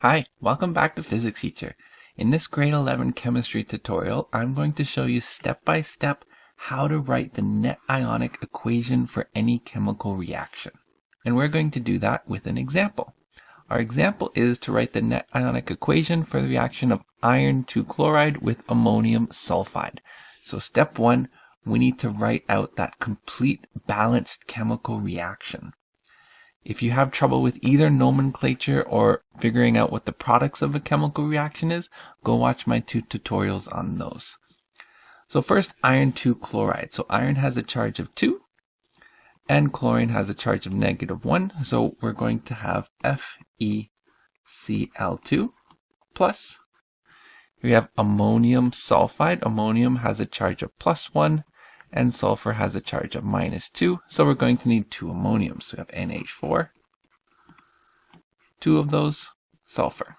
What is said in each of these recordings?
Hi, welcome back to Physics Teacher. In this grade 11 chemistry tutorial, I'm going to show you step by step how to write the net ionic equation for any chemical reaction. And we're going to do that with an example. Our example is to write the net ionic equation for the reaction of iron 2 chloride with ammonium sulfide. So step 1, we need to write out that complete balanced chemical reaction. If you have trouble with either nomenclature or figuring out what the products of a chemical reaction is, go watch my 2 tutorials on those. So first, iron 2 chloride. So iron has a charge of 2 and chlorine has a charge of -1. So we're going to have FeCl2 plus. We have ammonium sulfide. Ammonium has a charge of +1 and sulfur has a charge of -2. So we're going to need 2 ammoniums. So we have NH4, 2 of those, sulfur.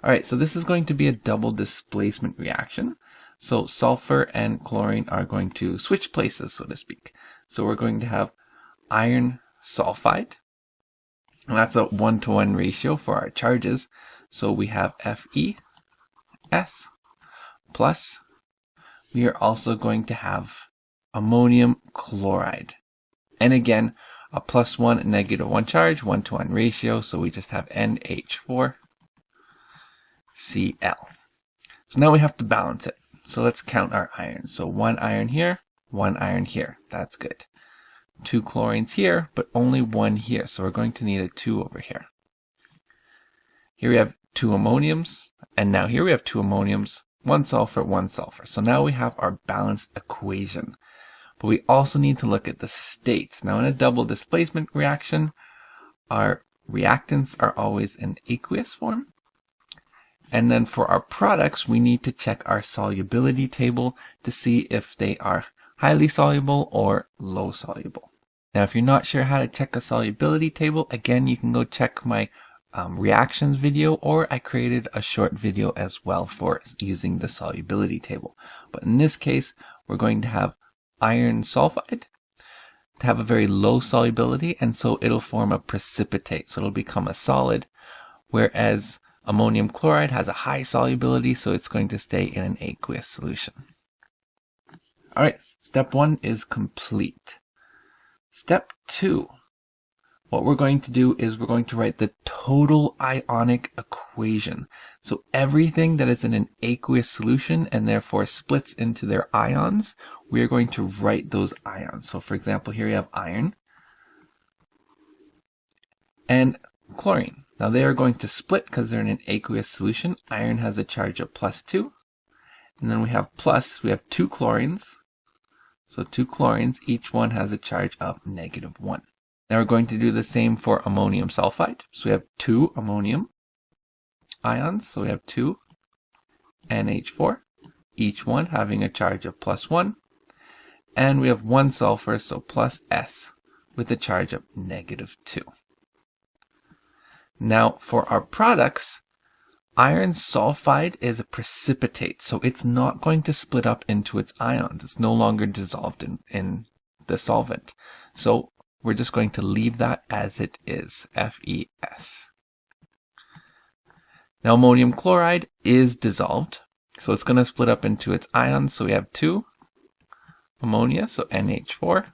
All right, so this is going to be a double displacement reaction. So sulfur and chlorine are going to switch places, so to speak. So we're going to have iron sulfide, and that's a 1-to-1 ratio for our charges. So we have FeS plus, we are also going to have ammonium chloride. And again, a +1 and -1 charge, 1-to-1 ratio, so we just have NH4Cl. So now we have to balance it. So let's count our irons. So 1 iron here, 1 iron here. That's good. 2 chlorines here, but only 1 here. So we're going to need a 2 over here. Here we have 2 ammoniums, and now here we have 2 ammoniums, 1 sulfur, 1 sulfur. So now we have our balanced equation. But we also need to look at the states. Now in a double displacement reaction, our reactants are always in aqueous form. And then for our products, we need to check our solubility table to see if they are highly soluble or low soluble. Now, if you're not sure how to check a solubility table, again, you can go check my reactions video, or I created a short video as well for using the solubility table. But in this case, we're going to have iron sulfide to have a very low solubility, and so it'll form a precipitate. So it'll become a solid, whereas ammonium chloride has a high solubility, so it's going to stay in an aqueous solution. All right, step 1 is complete. Step 2, what we're going to do is we're going to write the total ionic equation. So everything that is in an aqueous solution and therefore splits into their ions, we are going to write those ions. So for example, here we have iron and chlorine. Now they are going to split because they're in an aqueous solution. Iron has a charge of +2. And then we have 2 chlorines. So 2 chlorines, each one has a charge of -1. Now we're going to do the same for ammonium sulfide. So we have 2 ammonium ions. So we have 2 NH4, each one having a charge of +1. And we have 1 sulfur, so +S, with a charge of -2. Now for our products, iron sulfide is a precipitate, so it's not going to split up into its ions. It's no longer dissolved in the solvent. So we're just going to leave that as it is, FeS. Now ammonium chloride is dissolved, so it's going to split up into its ions. So we have 2 ammonia, so NH4,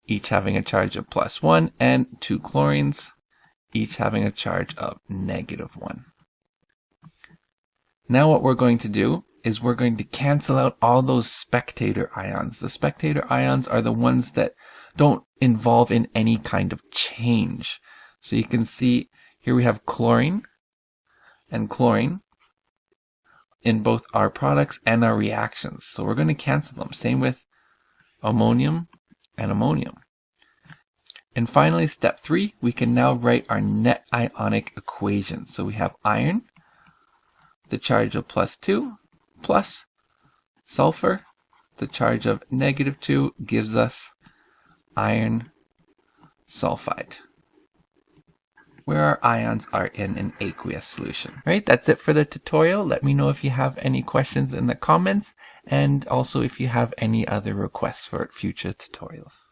each having a charge of +1, and 2 chlorines, each having a charge of -1. Now what we're going to do is we're going to cancel out all those spectator ions. The spectator ions are the ones that don't involve in any kind of change. So you can see here we have chlorine and chlorine in both our products and our reactions. So we're going to cancel them. Same with ammonium and ammonium. And finally, step 3, we can now write our net ionic equation. So we have iron, the charge of +2, plus sulfur, the charge of -2, gives us iron sulfide, where our ions are in an aqueous solution. All right, that's it for the tutorial. Let me know if you have any questions in the comments, and also if you have any other requests for future tutorials.